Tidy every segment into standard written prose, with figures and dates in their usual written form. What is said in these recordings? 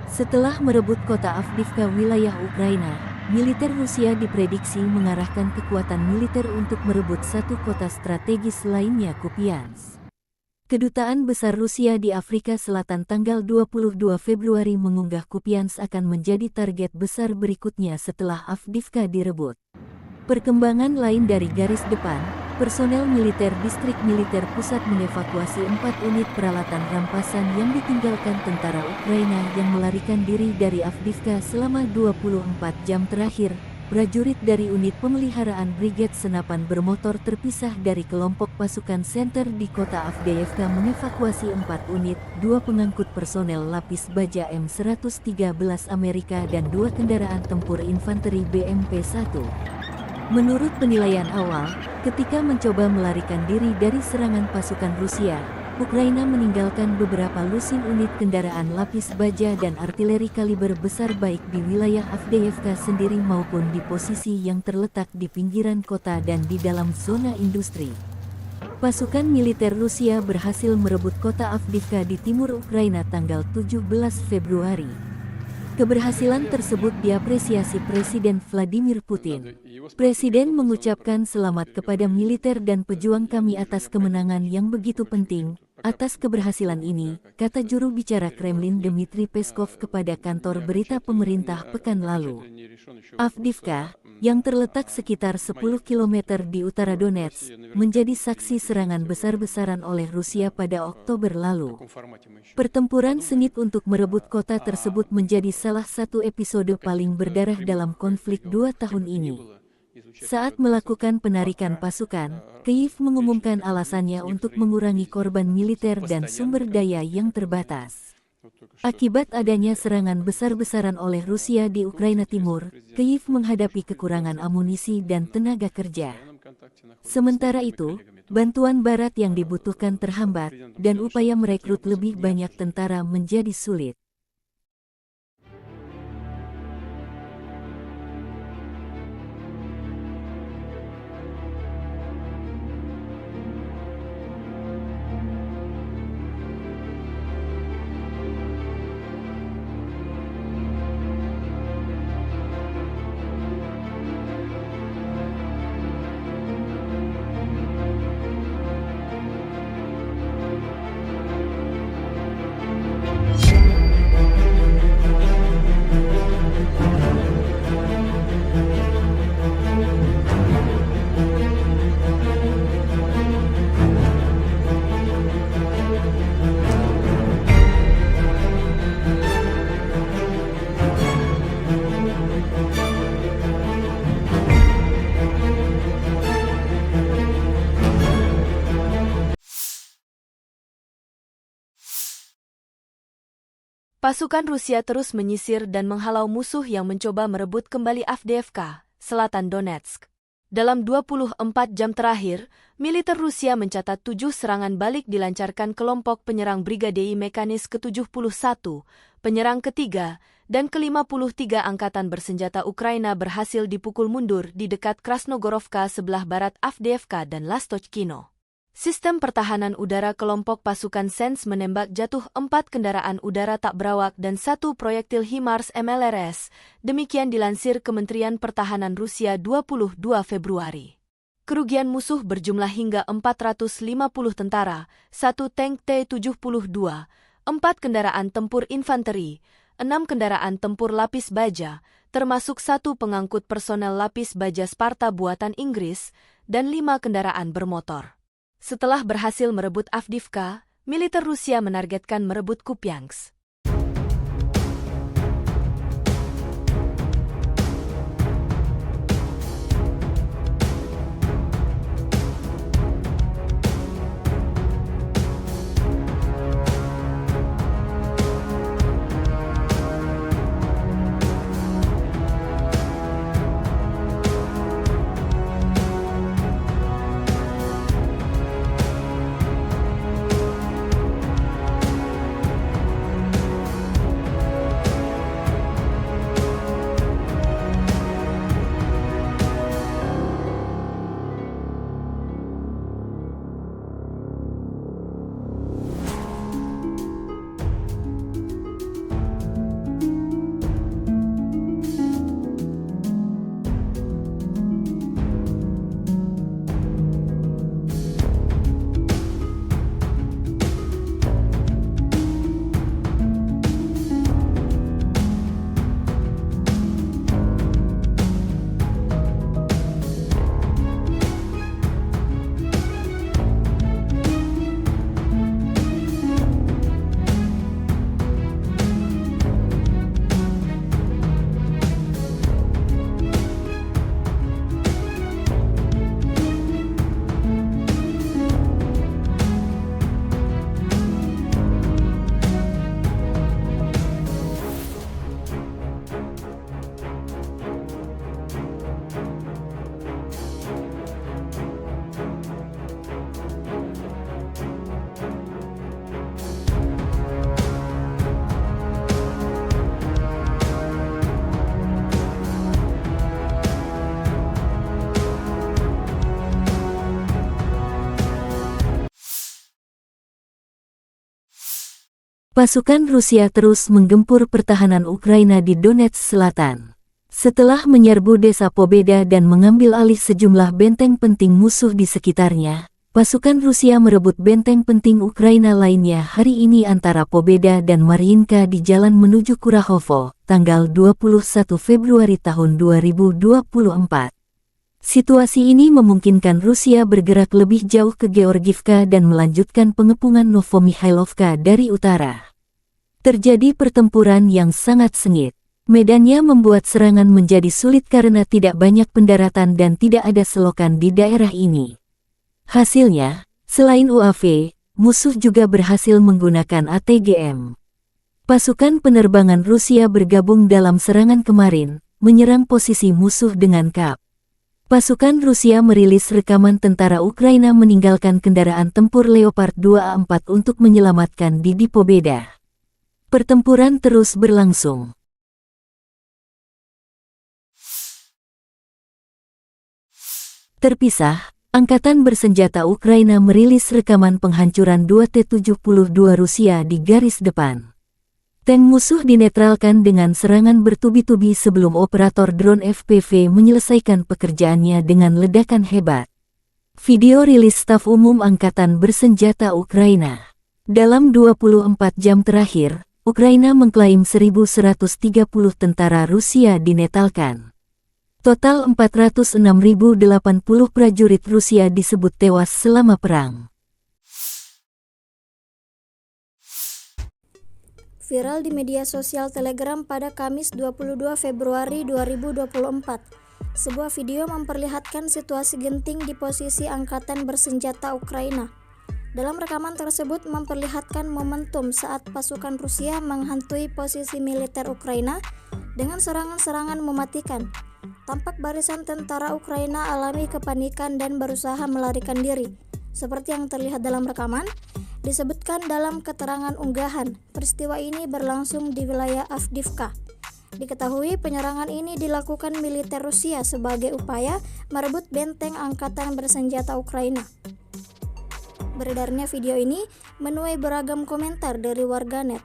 Setelah merebut kota Avdiivka wilayah Ukraina, militer Rusia diprediksi mengarahkan kekuatan militer untuk merebut satu kota strategis lainnya, Kupiansk. Kedutaan Besar Rusia di Afrika Selatan tanggal 22 Februari mengunggah Kupiansk akan menjadi target besar berikutnya setelah Avdiivka direbut. Perkembangan lain dari garis depan, personel militer distrik militer pusat mengevakuasi 4 unit peralatan rampasan yang ditinggalkan tentara Ukraina yang melarikan diri dari Avdiivka selama 24 jam terakhir. Prajurit dari unit pemeliharaan Brigade Senapan Bermotor terpisah dari kelompok pasukan Center di kota Avdiivka mengevakuasi 4 unit, 2 pengangkut personel lapis baja M113 Amerika dan 2 kendaraan tempur infanteri BMP-1. Menurut penilaian awal, ketika mencoba melarikan diri dari serangan pasukan Rusia, Ukraina meninggalkan beberapa lusin unit kendaraan lapis baja dan artileri kaliber besar baik di wilayah Avdiivka sendiri maupun di posisi yang terletak di pinggiran kota dan di dalam zona industri. Pasukan militer Rusia berhasil merebut kota Avdiivka di timur Ukraina tanggal 17 Februari. Keberhasilan tersebut diapresiasi Presiden Vladimir Putin. Presiden mengucapkan selamat kepada militer dan pejuang kami atas kemenangan yang begitu penting. Atas keberhasilan ini, kata juru bicara Kremlin Dmitry Peskov kepada kantor berita pemerintah pekan lalu. Avdiivka, yang terletak sekitar 10 km di utara Donetsk, menjadi saksi serangan besar-besaran oleh Rusia pada Oktober lalu. Pertempuran sengit untuk merebut kota tersebut menjadi salah satu episode paling berdarah dalam konflik 2 tahun ini. Saat melakukan penarikan pasukan, Kyiv mengumumkan alasannya untuk mengurangi korban militer dan sumber daya yang terbatas. Akibat adanya serangan besar-besaran oleh Rusia di Ukraina Timur, Kyiv menghadapi kekurangan amunisi dan tenaga kerja. Sementara itu, bantuan barat yang dibutuhkan terhambat, dan upaya merekrut lebih banyak tentara menjadi sulit. Pasukan Rusia terus menyisir dan menghalau musuh yang mencoba merebut kembali Avdiivka, selatan Donetsk. Dalam 24 jam terakhir, militer Rusia mencatat 7 serangan balik dilancarkan kelompok penyerang Brigade Mekanis ke-71, penyerang ketiga, dan ke-53 Angkatan Bersenjata Ukraina berhasil dipukul mundur di dekat Krasnogorovka sebelah barat Avdiivka dan Lastochkino. Sistem pertahanan udara kelompok pasukan Sens menembak jatuh 4 kendaraan udara tak berawak dan 1 proyektil HIMARS MLRS, demikian dilansir Kementerian Pertahanan Rusia 22 Februari. Kerugian musuh berjumlah hingga 450 tentara, 1 tank T-72, 4 kendaraan tempur infanteri, 6 kendaraan tempur lapis baja, termasuk 1 pengangkut personel lapis baja Sparta buatan Inggris, dan 5 kendaraan bermotor. Setelah berhasil merebut Avdiivka, militer Rusia menargetkan merebut Kupiansk. Pasukan Rusia terus menggempur pertahanan Ukraina di Donetsk Selatan. Setelah menyerbu desa Pobeda dan mengambil alih sejumlah benteng penting musuh di sekitarnya, pasukan Rusia merebut benteng penting Ukraina lainnya hari ini antara Pobeda dan Mariinka di jalan menuju Kurahovo, tanggal 21 Februari tahun 2024. Situasi ini memungkinkan Rusia bergerak lebih jauh ke Georgivka dan melanjutkan pengepungan Novomihailovka dari utara. Terjadi pertempuran yang sangat sengit. Medannya membuat serangan menjadi sulit karena tidak banyak pendaratan dan tidak ada selokan di daerah ini. Hasilnya, selain UAV, musuh juga berhasil menggunakan ATGM. Pasukan penerbangan Rusia bergabung dalam serangan kemarin, menyerang posisi musuh dengan KAP. Pasukan Rusia merilis rekaman tentara Ukraina meninggalkan kendaraan tempur Leopard 2A4 untuk menyelamatkan Didi Pobeda. Pertempuran terus berlangsung. Terpisah, Angkatan Bersenjata Ukraina merilis rekaman penghancuran 2 T-72 Rusia di garis depan. Tank musuh dinetralkan dengan serangan bertubi-tubi sebelum operator drone FPV menyelesaikan pekerjaannya dengan ledakan hebat. Video rilis Staf Umum Angkatan Bersenjata Ukraina. Dalam 24 jam terakhir, Ukraina mengklaim 1.130 tentara Rusia dinetralkan. Total 406.080 prajurit Rusia disebut tewas selama perang. Viral di media sosial Telegram pada Kamis 22 Februari 2024. Sebuah video memperlihatkan situasi genting di posisi Angkatan Bersenjata Ukraina. Dalam rekaman tersebut memperlihatkan momentum saat pasukan Rusia menghantui posisi militer Ukraina dengan serangan-serangan mematikan. Tampak barisan tentara Ukraina alami kepanikan dan berusaha melarikan diri. Seperti yang terlihat dalam rekaman, disebutkan dalam keterangan unggahan, peristiwa ini berlangsung di wilayah Avdiivka. Diketahui penyerangan ini dilakukan militer Rusia sebagai upaya merebut benteng Angkatan Bersenjata Ukraina. Beredarnya video ini menuai beragam komentar dari warganet.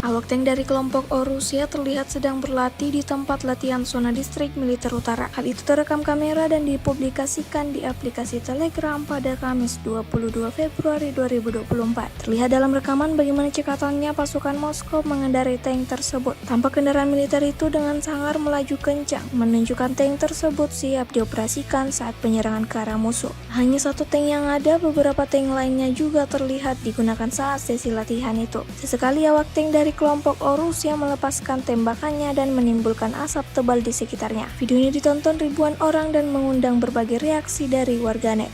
Awak tank dari kelompok O Rusia terlihat sedang berlatih di tempat latihan zona distrik militer utara. Hal itu terekam kamera dan dipublikasikan di aplikasi Telegram pada Kamis 22 Februari 2024. Terlihat dalam rekaman bagaimana cekatannya pasukan Moskow mengendarai tank tersebut. Tampak kendaraan militer itu dengan sangar melaju kencang, menunjukkan tank tersebut siap dioperasikan saat penyerangan ke arah musuh. Hanya satu tank yang ada, beberapa tank lainnya juga terlihat digunakan saat sesi latihan itu. Sesekali awak tank dari kelompok O Rusia melepaskan tembakannya dan menimbulkan asap tebal di sekitarnya. Video ini ditonton ribuan orang dan mengundang berbagai reaksi dari warganet.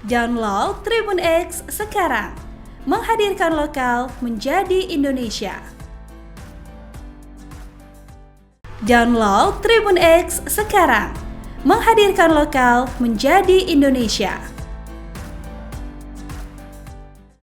Download Tribun X sekarang, menghadirkan lokal menjadi Indonesia. Download Tribun X sekarang, menghadirkan lokal menjadi Indonesia.